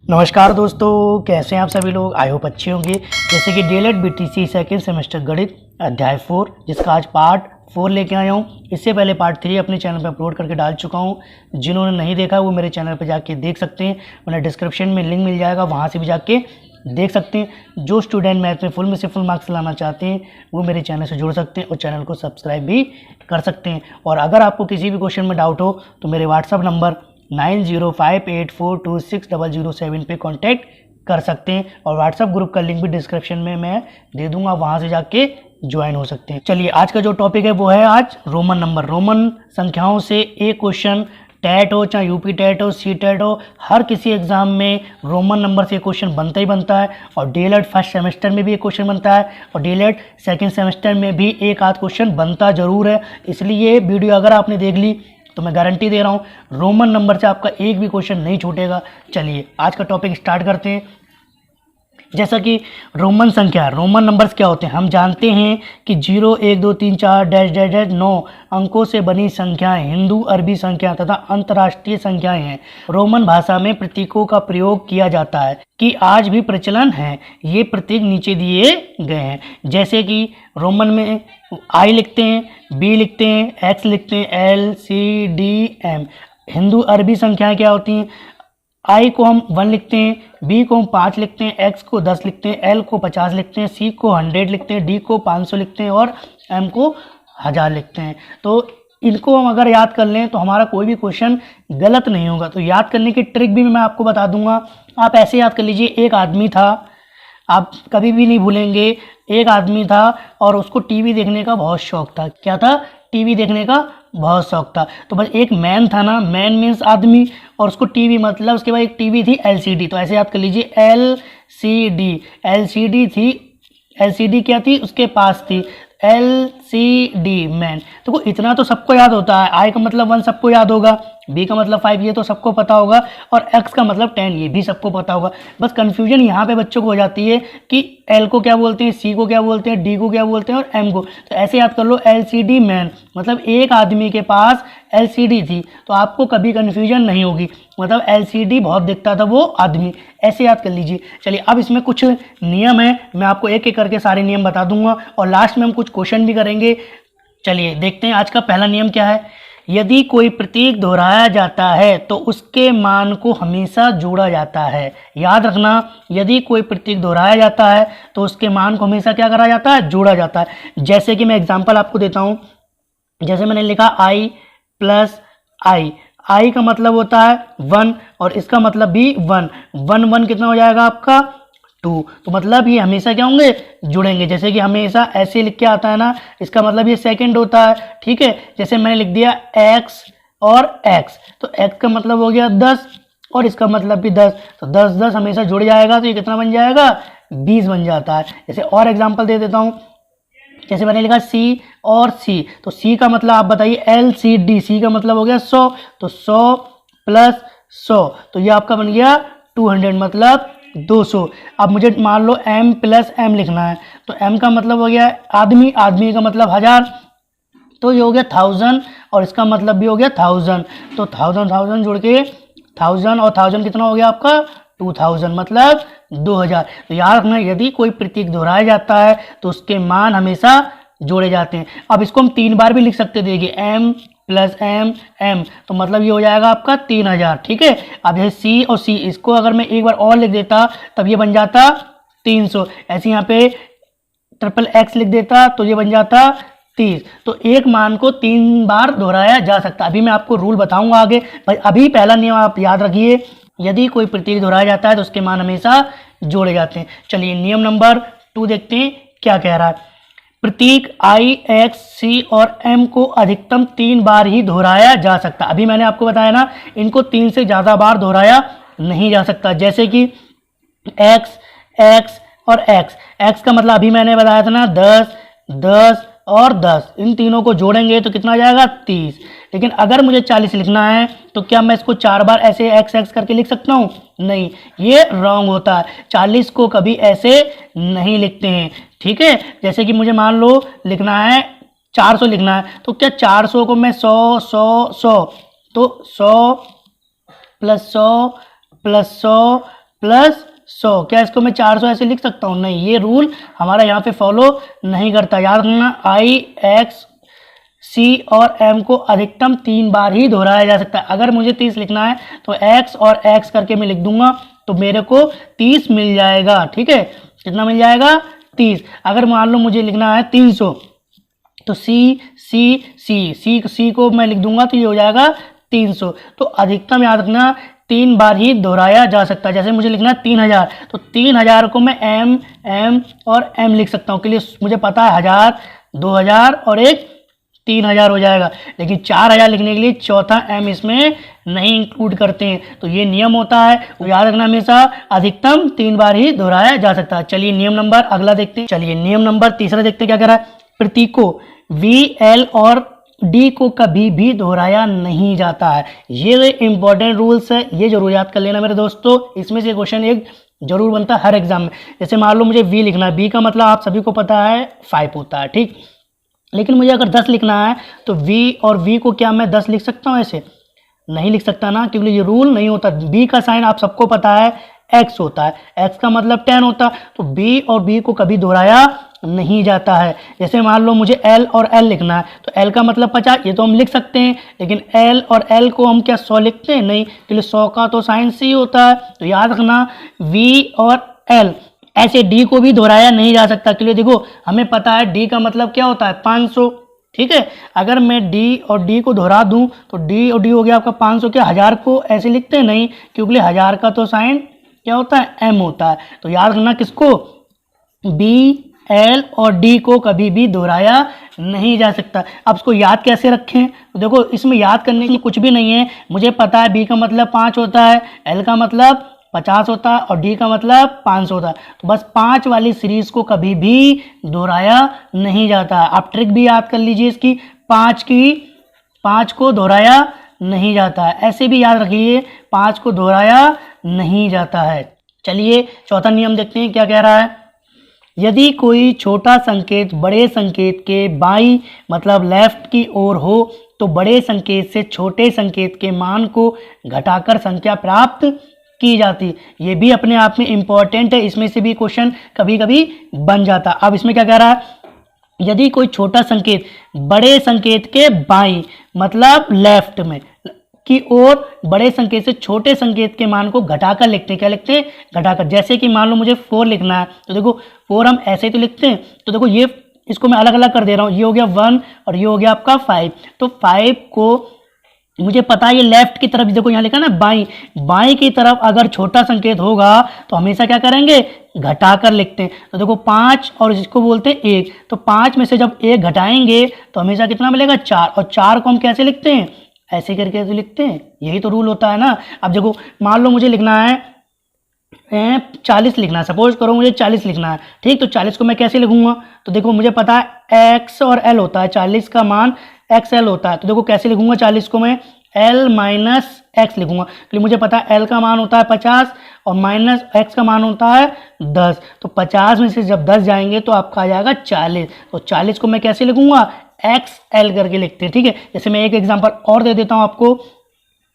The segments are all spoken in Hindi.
नमस्कार दोस्तों, कैसे हैं आप सभी लोग। आई होप अच्छे होंगे। जैसे कि डीएलएड बीटीसी सेकंड सेमेस्टर गणित अध्याय 4, जिसका आज पार्ट 4 लेके आया हूँ। इससे पहले पार्ट 3 अपने चैनल पर अपलोड करके डाल चुका हूँ। जिन्होंने नहीं देखा वो मेरे चैनल पर जाके देख सकते हैं। उन्हें डिस्क्रिप्शन में लिंक मिल जाएगा, वहाँ से भी जाके देख सकते हैं। जो स्टूडेंट मैथ में से फुल मार्क्स लाना चाहते हैं वो मेरे चैनल से जुड़ सकते हैं और चैनल को सब्सक्राइब भी कर सकते हैं। और अगर आपको किसी भी क्वेश्चन में डाउट हो तो मेरे व्हाट्सअप नंबर 9058426007 पे कांटेक्ट कर सकते हैं। और व्हाट्सअप ग्रुप का लिंक भी डिस्क्रिप्शन में मैं दे दूंगा, वहां से जाके ज्वाइन हो सकते हैं। चलिए, आज का जो टॉपिक है वो है आज रोमन नंबर। रोमन संख्याओं से एक क्वेश्चन टेट हो, चाहे यूपी टेट हो, सी टेट हो, हर किसी एग्जाम में रोमन नंबर से क्वेश्चन बनता ही बनता है। और डीएलएड फर्स्ट सेमेस्टर में भी एक क्वेश्चन बनता है और डीएलएड सेकंड सेमेस्टर में भी एक आध क्वेश्चन बनता जरूर है। इसलिए वीडियो अगर आपने देख ली तो मैं गारंटी दे रहा हूँ रोमन नंबर से आपका एक भी क्वेश्चन नहीं छूटेगा। चलिए, आज का टॉपिक स्टार्ट करते हैं। जैसा कि रोमन संख्या, रोमन नंबर्स क्या होते हैं हम जानते हैं कि 0, 1, 2, 3, 4 डैश डैश डैश 9 अंकों से बनी संख्याएं हिंदू अरबी संख्या तथा अंतर्राष्ट्रीय संख्याएं हैं। रोमन भाषा में प्रतीकों का प्रयोग किया जाता है कि आज भी प्रचलन है। ये प्रतीक नीचे दिए गए हैं। जैसे कि रोमन में आई लिखते हैं, बी लिखते हैं, एक्स लिखते हैं, एल सी डी एम। हिंदू अरबी संख्याएं क्या होती हैं? आई को हम 1 लिखते हैं, बी को हम 5 लिखते हैं, एक्स को 10 लिखते हैं, एल को 50 लिखते हैं, सी को 100 लिखते हैं, डी को 500 लिखते हैं और एम को 1000 लिखते हैं। तो इनको हम अगर याद कर लें तो हमारा कोई भी क्वेश्चन गलत नहीं होगा। तो याद करने की ट्रिक भी मैं आपको बता दूंगा। आप ऐसे याद कर लीजिए, एक आदमी था, आप कभी भी नहीं भूलेंगे। एक आदमी था और उसको टीवी देखने का बहुत शौक था। क्या था? टीवी देखने का बहुत शौक था। तो बस एक मैन था ना, मैन मीन्स आदमी, और उसको टीवी मतलब उसके बाद एक टीवी थी एलसीडी। तो ऐसे याद कर लीजिए, एलसीडी। एलसीडी थी, एलसीडी क्या थी? उसके पास थी एलसीडी मैन। तो इतना तो सबको याद होता है। आई का मतलब 1 सबको याद होगा, बी का मतलब 5 ये तो सबको पता होगा, और एक्स का मतलब 10 ये भी सबको पता होगा। बस कंफ्यूजन यहाँ पे बच्चों को हो जाती है कि एल को क्या बोलते हैं, सी को क्या बोलते हैं, डी को क्या बोलते हैं और एम को। तो ऐसे याद कर लो, एलसीडी मैन मतलब एक आदमी के पास एलसीडी थी। तो आपको कभी कंफ्यूजन नहीं होगी, मतलब एलसीडी बहुत दिखता था वो आदमी। ऐसे याद कर लीजिए। चलिए, अब इसमें कुछ नियम है, मैं आपको एक एक करके सारे नियम बता दूंगा और लास्ट में हम कुछ क्वेश्चन भी करेंगे। चलिए देखते हैं आज का पहला नियम क्या है। यदि कोई प्रतीक दोहराया जाता है तो उसके मान को हमेशा जोड़ा जाता है। याद रखना, यदि कोई प्रतीक दोहराया जाता है तो उसके मान को हमेशा क्या करा जाता है? जोड़ा जाता है। जैसे कि मैं एग्जांपल आपको देता हूं। जैसे मैंने लिखा आई प्लस आई। आई का मतलब होता है 1 और इसका मतलब भी 1। 1 1 कितना हो जाएगा आपका? 2। तो मतलब ये हमेशा क्या होंगे? जुड़ेंगे। जैसे कि हमेशा ऐसे लिख के आता है ना, इसका मतलब ये सेकंड होता है। ठीक है, जैसे मैंने लिख दिया x और x, तो x का मतलब हो गया 10 और इसका मतलब भी 10। तो 10 10 हमेशा जुड़ जाएगा, तो ये कितना बन जाएगा? 20 बन जाता है। जैसे और एग्जाम्पल दे देता हूँ। जैसे मैंने लिखा C और C, तो C का मतलब आप बताइए LCD। C का मतलब हो गया 100, तो 100 प्लस 100, तो ये आपका बन गया 200 मतलब 200। अब मुझे मान लो M प्लस M लिखना है, तो M का मतलब हो गया आदमी, आदमी का मतलब 1000, तो ये हो गया 1000 और इसका मतलब भी हो गया 1000। तो 1000 जोड़ के 1000 और 1000 कितना हो गया आपका? 2000 मतलब 2000। तो याद रखना, यदि कोई प्रतीक दोहराया जाता है तो उसके मान हमेशा जोड़े जाते हैं। अब इसको हम 3 बार भी लिख सकते, देखिए M प्लस M M, तो मतलब ये हो जाएगा आपका 3000। ठीक है, अब जैसे C और C, इसको अगर मैं एक बार और लिख देता तब ये बन जाता 300। ऐसे यहाँ पे ट्रिपल X लिख देता तो ये बन जाता 30। तो एक मान को 3 बार दोहराया जा सकता है। अभी मैं आपको रूल बताऊंगा आगे। भाई अभी पहला नियम आप याद रखिए, यदि कोई प्रतीक दोहराया जाता है तो उसके मान हमेशा जोड़े जाते हैं। चलिए नियम नंबर 2 देखते हैं क्या कह रहा है। प्रतीक I, X, C और M को अधिकतम 3 बार ही दोहराया जा सकता। अभी मैंने आपको बताया ना, इनको 3 से ज़्यादा बार दोहराया नहीं जा सकता। जैसे कि X, X और X। X का मतलब अभी मैंने बताया था ना 10 10 और 10, इन तीनों को जोड़ेंगे तो कितना जाएगा? 30। लेकिन अगर मुझे 40 लिखना है तो क्या मैं इसको 4 बार ऐसे x x करके लिख सकता हूँ? नहीं, ये रॉन्ग होता है। 40 को कभी ऐसे नहीं लिखते हैं। ठीक है, जैसे कि मुझे मान लो लिखना है 400 लिखना है, तो क्या 400 को मैं 100 100 100, तो 100 प्लस 100 प्लस 100 प्लस 100। क्या इसको मैं 400 ऐसे लिख सकता हूँ? नहीं, ये रूल हमारा यहाँ पे फॉलो नहीं करता। याद रखना, आई, एक्स, सी और एम को अधिकतम 3 बार ही दोहराया जा सकता है। अगर मुझे 30 लिखना है तो एक्स और एक्स करके मैं लिख दूंगा तो मेरे को 30 मिल जाएगा। ठीक है, कितना मिल जाएगा? 30। अगर मान लो मुझे लिखना है 300 तो सी सी सी सी सी को मैं लिख दूंगा तो ये हो जाएगा 300। तो अधिकतम याद रखना 3 बार ही दोहराया जा सकता है। जैसे मुझे लिखना है 3000 तो 3000 को मैं एम एम और एम लिख सकता हूँ। के लिए मुझे पता है 1000, 2000 और एक 3000 हो जाएगा। लेकिन 4000 लिखने के लिए चौथा एम इसमें नहीं इंक्लूड करते हैं। तो ये नियम होता है, तो याद रखना हमेशा अधिकतम 3 बार ही दोहराया जा सकता है। चलिए नियम नंबर अगला देखते हैं। चलिए नियम नंबर तीसरा देखते हैं क्या कह रहा है। प्रतीकों वी, एल और डी को कभी भी दोहराया नहीं जाता है। ये इंपॉर्टेंट रूल्स है, ये जरूर याद कर लेना मेरे दोस्तों। इसमें से क्वेश्चन एक जरूर बनता है हर एग्जाम में। जैसे मान लो मुझे वी लिखना है, वी का मतलब आप सभी को पता है 5 होता है, ठीक। लेकिन मुझे अगर 10 लिखना है तो v और v को क्या मैं 10 लिख सकता हूँ? ऐसे नहीं लिख सकता ना, क्योंकि ये रूल नहीं होता। b का साइन आप सबको पता है x होता है, x का मतलब 10 होता है। तो b और b को कभी दोहराया नहीं जाता है। जैसे मान लो मुझे l और l लिखना है तो l का मतलब 50, ये तो हम लिख सकते हैं। लेकिन l और l को हम क्या 100 लिखते हैं? नहीं, क्योंकि 100 का तो साइन c होता है। तो याद रखना v और l ऐसे डी को भी दोहराया नहीं जा सकता। के लिए देखो हमें पता है डी का मतलब क्या होता है? 500, ठीक है। अगर मैं डी और डी को दोहरा दूं तो डी और डी हो गया आपका 500। क्या 1000 को ऐसे लिखते हैं? नहीं, क्योंकि 1000 का तो साइन क्या होता है? एम होता है। तो याद रखना किसको? बी, एल और डी को कभी भी दोहराया नहीं जा सकता। अब इसको याद कैसे रखें? तो देखो इसमें याद करने के लिए कुछ भी नहीं है। मुझे पता है बी का मतलब 5 होता है, एल का मतलब 50 होता है और डी का मतलब 500 होता है। तो बस 5 वाली सीरीज को कभी भी दोहराया नहीं जाता। आप ट्रिक भी याद कर लीजिए इसकी, 5 को दोहराया नहीं जाता है। ऐसे भी याद रखिए 5 को दोहराया नहीं जाता है। चलिए चौथा नियम देखते हैं क्या कह रहा है। यदि कोई छोटा संकेत बड़े संकेत के बाईं मतलब लेफ्ट की ओर हो तो बड़े संकेत से छोटे संकेत के मान को घटाकर संख्या प्राप्त की जाती। ये भी अपने आप में इंपॉर्टेंट है, इसमें से भी क्वेश्चन कभी कभी बन जाता। अब इसमें क्या कह रहा है? यदि कोई छोटा संकेत बड़े संकेत के बाईं मतलब लेफ्ट में की ओर बड़े संकेत से छोटे संकेत के मान को घटाकर लिखते हैं। क्या लिखते हैं? घटाकर। जैसे कि मान लो मुझे 4 लिखना है तो देखो 4 हम ऐसे तो लिखते हैं। तो देखो ये इसको मैं अलग अलग कर दे रहा हूँ। ये हो गया 1 और ये हो गया आपका 5। तो 5 को मुझे पता है ये लेफ्ट की तरफ, देखो यहाँ लिखा ना बाईं की तरफ अगर छोटा संकेत होगा तो हमेशा क्या करेंगे? घटाकर लिखते हैं। तो देखो 5 और इसको बोलते हैं 1, तो 5 में से जब 1 घटाएंगे तो हमेशा कितना मिलेगा? 4। और 4 को हम कैसे लिखते हैं? ऐसे करके तो लिखते हैं, यही तो रूल होता है ना। अब देखो मान लो मुझे लिखना है 40 लिखना है, सपोज करो मुझे 40 लिखना है, ठीक। तो 40 को मैं कैसे लिखूंगा? तो देखो मुझे पता है एक्स और एल होता है, 40 का मान एक्स एल होता है। तो देखो कैसे लिखूंगा 40 को मैं? एल माइनस एक्स लिखूंगा, क्योंकि मुझे पता है एल का मान होता है 50 और माइनस एक्स का मान होता है 10। तो 50 में से जब 10 जाएंगे तो आपका आ जाएगा 40। तो 40 को मैं कैसे लिखूंगा? एक्स एल करके लिखते हैं, ठीक है। जैसे मैं एक एग्जांपल और दे देता हूं आपको।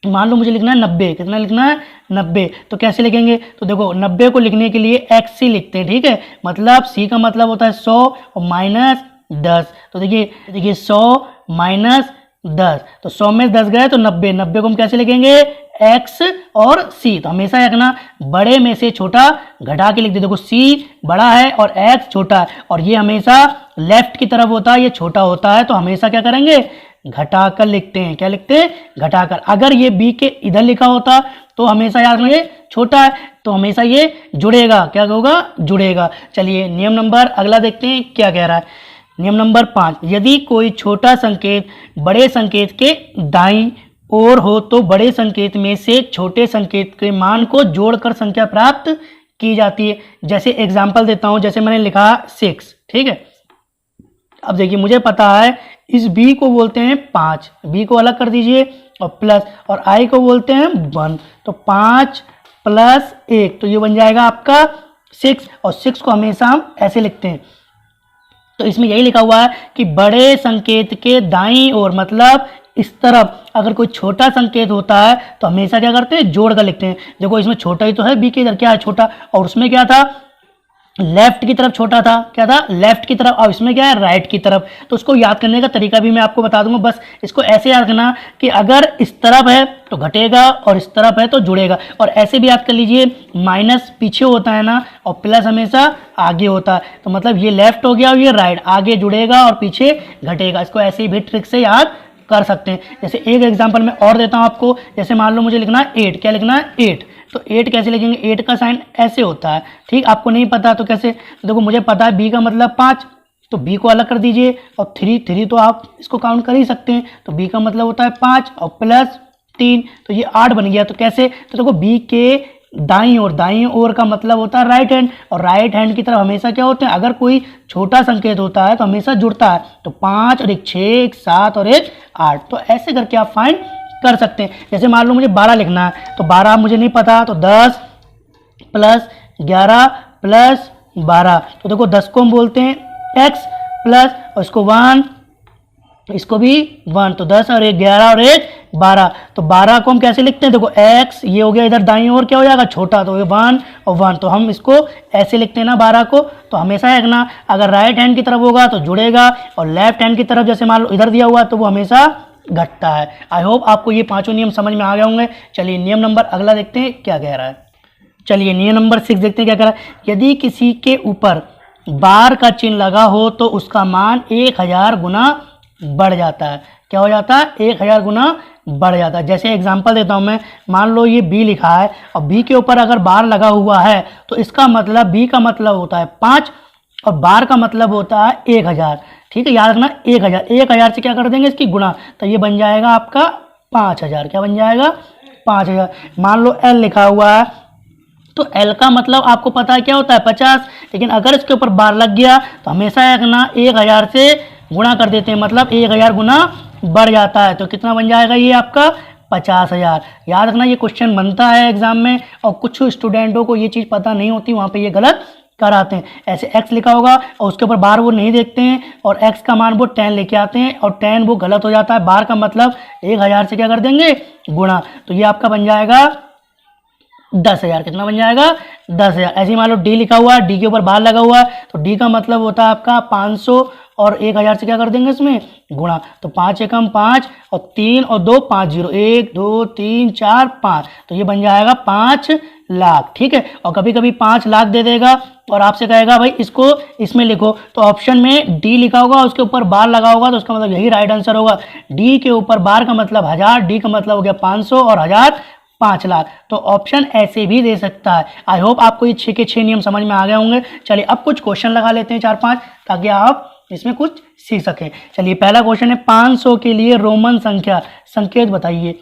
मान लो मुझे लिखना है 90, कितना लिखना है? 90। तो कैसे लिखेंगे? तो देखो 90 को लिखने के लिए एक्स सी लिखते हैं, ठीक है। मतलब सी का मतलब होता है 100 और माइनस 10। तो देखिए 100 माइनस 10, तो 100 में 10 गए तो 90 को हम कैसे लिखेंगे? एक्स और सी। तो हमेशा रखना बड़े में से छोटा घटा के लिख दे। देखो सी बड़ा है और एक्स छोटा है और ये हमेशा लेफ्ट की तरफ होता है, ये छोटा होता है। तो हमेशा क्या करेंगे? घटाकर लिखते हैं। क्या लिखते हैं? घटाकर। अगर ये बी के इधर लिखा होता तो हमेशा याद रखना ये छोटा है, तो हमेशा ये जुड़ेगा। क्या होगा? जुड़ेगा। चलिए नियम नंबर अगला देखते हैं क्या कह रहा है। नियम नंबर 5, यदि कोई छोटा संकेत बड़े संकेत के दाईं ओर हो तो बड़े संकेत में से छोटे संकेत के मान को जोड़कर संख्या प्राप्त की जाती है। जैसे एग्जांपल देता हूं, जैसे मैंने लिखा 6, ठीक है। अब देखिए मुझे पता है इस b को बोलते हैं 5, b को अलग कर दीजिए और प्लस, और i को बोलते हैं 1। तो 5 प्लस 1 तो ये बन जाएगा आपका 6, और 6 को हमेशा हम ऐसे लिखते हैं। तो इसमें यही लिखा हुआ है कि बड़े संकेत के दाईं ओर मतलब इस तरफ अगर कोई छोटा संकेत होता है तो हमेशा क्या करते हैं, जोड़ कर लिखते हैं। देखो इसमें छोटा ही तो है, बी के इधर क्या है, छोटा, और उसमें क्या था, लेफ्ट की तरफ छोटा था, क्या था, लेफ्ट की तरफ, और इसमें क्या है, राइट की तरफ। तो उसको याद करने का तरीका भी मैं आपको बता दूंगा। बस इसको ऐसे याद रखना कि अगर इस तरफ है तो घटेगा और इस तरफ है तो जुड़ेगा। और ऐसे भी याद कर लीजिए, माइनस पीछे होता है ना और प्लस हमेशा आगे होता है। तो मतलब ये लेफ्ट हो गया और ये राइट, आगे जुड़ेगा और पीछे घटेगा। इसको ऐसे भी ट्रिक से याद कर सकते हैं। जैसे एक एग्जाम्पल मैं और देता हूँ आपको। जैसे मान लो मुझे लिखना है 8, क्या लिखना है, 8। तो 8 कैसे लिखेंगे, 8 का साइन ऐसे होता है, ठीक। आपको नहीं पता तो कैसे, तो देखो मुझे पता है बी का मतलब 5, तो बी को अलग कर दीजिए, और 3 तो आप इसको काउंट कर ही सकते हैं। तो बी का मतलब होता है 5 और प्लस 3, तो ये 8 बन गया। तो कैसे, तो देखो बी के दाईं ओर का मतलब होता है राइट हैंड, और राइट हैंड की तरफ हमेशा क्या होते हैं, अगर कोई छोटा संकेत होता है तो हमेशा जुड़ता है। तो 5 और एक 6, एक 7 और एक 8, तो ऐसे करके आप फाइंड कर सकते हैं। जैसे मान लो मुझे 12 लिखना है, तो 12 मुझे नहीं पता, तो 10 प्लस 11 प्लस 12, तो देखो 10 को हम बोलते हैं x प्लस, और इसको 1, इसको भी 1, तो 10 और एक 11 और एक 12। तो 12 को हम कैसे लिखते हैं, देखो x, ये हो गया इधर दाईं ओर क्या हो जाएगा, छोटा, तो ये 1 और 1, तो हम इसको ऐसे लिखते हैं ना 12 को। तो हमेशा रखना, अगर राइट हैंड की तरफ होगा तो जुड़ेगा, और लेफ्ट हैंड की तरफ जैसे मान लो इधर दिया हुआ तो वो हमेशा घटता है। आई होप आपको ये पांचों नियम समझ में आ गए होंगे। चलिए नियम नंबर अगला देखते हैं क्या कह रहा है। चलिए नियम नंबर 6 देखते हैं क्या कह रहा है। यदि किसी के ऊपर बार का चिन्ह लगा हो तो उसका मान 1000 गुना बढ़ जाता है। क्या हो जाता है, 1000 गुना बढ़ जाता है। जैसे एग्जांपल देता हूं मैं, मान लो ये बी लिखा है और बी के ऊपर अगर बार लगा हुआ है तो इसका मतलब बी का मतलब होता है 5 और बार का मतलब होता है 1000। ठीक है, याद रखना 1000, 1000 से क्या कर देंगे इसकी गुणा, तो ये बन जाएगा आपका 5000। क्या बन जाएगा, 5000। मान लो एल लिखा हुआ है तो एल का मतलब आपको पता है क्या होता है 50, लेकिन अगर इसके ऊपर बार लग गया तो हमेशा रखना 1000 से गुणा कर देते हैं, मतलब 1000 गुना बढ़ जाता है। तो कितना बन जाएगा ये आपका 50,000। याद रखना ये क्वेश्चन बनता है एग्जाम में, और कुछ स्टूडेंटों को ये चीज़ पता नहीं होती, वहाँ पे ये गलत कराते हैं। ऐसे x लिखा होगा और उसके ऊपर बार वो नहीं देखते हैं और x का मान वो 10 लेके आते हैं और 10 वो गलत हो जाता है। बार का मतलब 1000 से क्या कर देंगे, गुणा, तो ये आपका बन जाएगा 10,000। कितना बन जाएगा, 10,000। ऐसे ही मान लो डी लिखा हुआ है, डी के ऊपर बार लगा हुआ है तो डी का मतलब होता है आपका 500 और 1000 से क्या कर देंगे इसमें गुणा, तो 5 एकम 5 और 3 और 2 5 0, 1 2 3 4 5, तो ये बन जाएगा 5 लाख। ठीक है, और कभी कभी 5 लाख दे देगा और आपसे कहेगा भाई इसको इसमें लिखो, तो ऑप्शन में डी लिखा होगा उसके ऊपर बार लगा होगा तो उसका मतलब यही राइट आंसर होगा। डी के ऊपर बार का मतलब 1000, डी का मतलब हो गया 500 और 1000 5 लाख, तो ऑप्शन ऐसे भी दे सकता है। आई होप आपको ये 6 के 6 नियम समझ में आ गए होंगे। चलिए अब कुछ क्वेश्चन लगा लेते हैं 4-5 ताकि आप इसमें कुछ सीख सकें। चलिए पहला क्वेश्चन है 500 के लिए रोमन संख्या संकेत बताइए।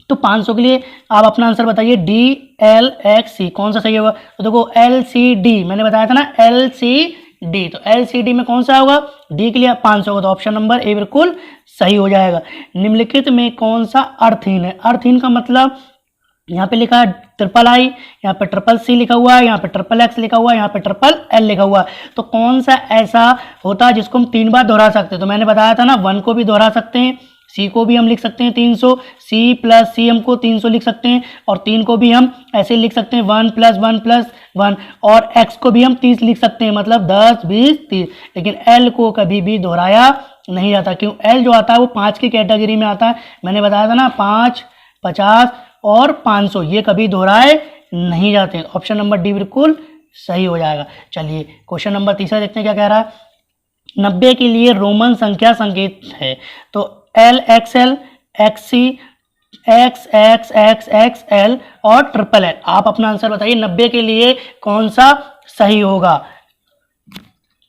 तो 500 के लिए आप अपना आंसर बताइए, डी एल एक्स सी, कौन सा सही होगा। तो देखो एल सी डी मैंने बताया था ना, एल सी डी, तो एल सी डी में कौन सा होगा, डी के लिए 500 होगा, तो ऑप्शन नंबर ए बिल्कुल सही हो जाएगा। निम्नलिखित में कौन सा अर्थहीन है। अर्थहीन का मतलब यहाँ पे लिखा है ट्रिपल आई, यहाँ पे ट्रिपल सी लिखा हुआ है, यहाँ पे ट्रिपल एक्स लिखा हुआ है, यहाँ पे ट्रिपल एल लिखा हुआ है, तो कौन सा ऐसा होता है जिसको हम 3 बार दोहरा सकते हैं। तो मैंने बताया था ना 1 को भी दोहरा सकते हैं, सी को भी हम लिख सकते हैं 300, सी प्लस सी हम को 300 लिख सकते हैं, और 3 को भी हम ऐसे लिख सकते हैं 1 + 1 + 1, और एक्स को भी हम 30 लिख सकते हैं, मतलब 10 20 30। लेकिन एल को कभी भी दोहराया नहीं जाता, क्यों, एल जो आता है वो 5 की कैटेगरी में आता है। मैंने बताया था ना 5, 50 और 500 ये कभी दोहराए नहीं जाते। ऑप्शन नंबर डी बिल्कुल सही हो जाएगा। चलिए क्वेश्चन नंबर तीसरा देखते हैं क्या कह रहा है। 90 के लिए रोमन संख्या संकेत है। तो L X L, X C, X X X X L और ट्रिपल एल। आप अपना आंसर बताइए 90 के लिए कौन सा सही होगा।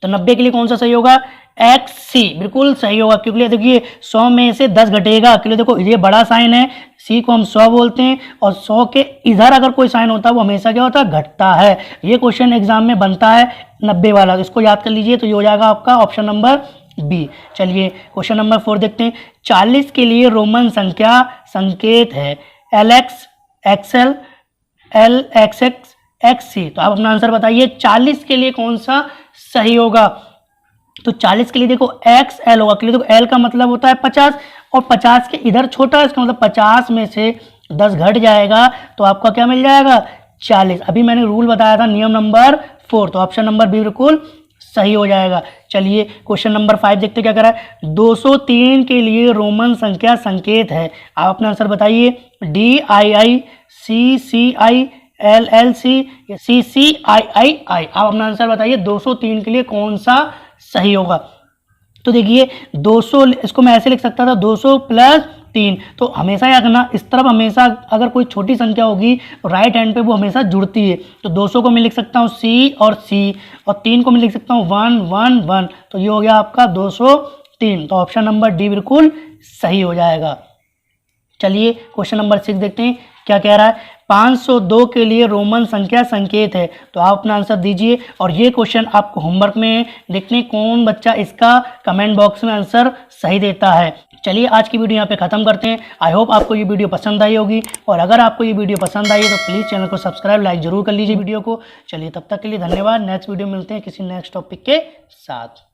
तो 90 के लिए कौन सा सही होगा, एक्स सी बिल्कुल सही होगा, क्योंकि देखिए 100 में से 10 घटेगा, क्योंकि देखो ये बड़ा साइन है, सी को हम 100 बोलते हैं, और 100 के इधर अगर कोई साइन होता है वो हमेशा क्या होता है, घटता है। ये क्वेश्चन एग्जाम में बनता है 90 वाला, तो इसको याद कर लीजिए, तो ये हो जाएगा आपका ऑप्शन नंबर बी। चलिए क्वेश्चन नंबर 4 देखते हैं। 40 के लिए रोमन संख्या संकेत है L X X L, L X X X C. तो आप अपना आंसर बताइए 40 के लिए कौन सा सही होगा। तो 40 के लिए देखो एक्स एल होगा, क्योंकि देखो एल का मतलब होता है 50 और 50 के इधर छोटा है, इसका मतलब 50 में से 10 घट जाएगा तो आपका क्या मिल जाएगा 40। अभी मैंने रूल बताया था नियम नंबर 4, तो ऑप्शन नंबर बी बिल्कुल सही हो जाएगा। चलिए क्वेश्चन नंबर 5 देखते क्या करा है। 203 के लिए रोमन संख्या संकेत है, आप अपना आंसर बताइए। DII, CCI, LLC, CCIII, आप अपना आंसर बताइए 203 के लिए कौन सा सही होगा। तो देखिए 200, इसको मैं ऐसे लिख सकता था 200 प्लस 3, तो हमेशा याद रखना इस तरफ हमेशा अगर कोई छोटी संख्या होगी तो राइट हैंड पे वो हमेशा जुड़ती है। तो 200 को मैं लिख सकता हूँ C और C, और 3 को मैं लिख सकता हूँ 1 1 1, तो ये हो गया आपका 203, तो ऑप्शन नंबर डी बिल्कुल सही हो जाएगा। चलिए क्वेश्चन नंबर 6 देखते हैं क्या कह रहा है। 502 के लिए रोमन संख्या संकेत है, तो आप अपना आंसर दीजिए। और ये क्वेश्चन आपको होमवर्क में देखते हैं कौन बच्चा इसका कमेंट बॉक्स में आंसर सही देता है। चलिए आज की वीडियो यहाँ पे ख़त्म करते हैं। आई होप आपको ये वीडियो पसंद आई होगी, और अगर आपको ये वीडियो पसंद आई है तो प्लीज़ चैनल को सब्सक्राइब लाइक जरूर कर लीजिए वीडियो को। चलिए तब तक के लिए धन्यवाद। नेक्स्ट वीडियो मिलते हैं किसी नेक्स्ट टॉपिक के साथ।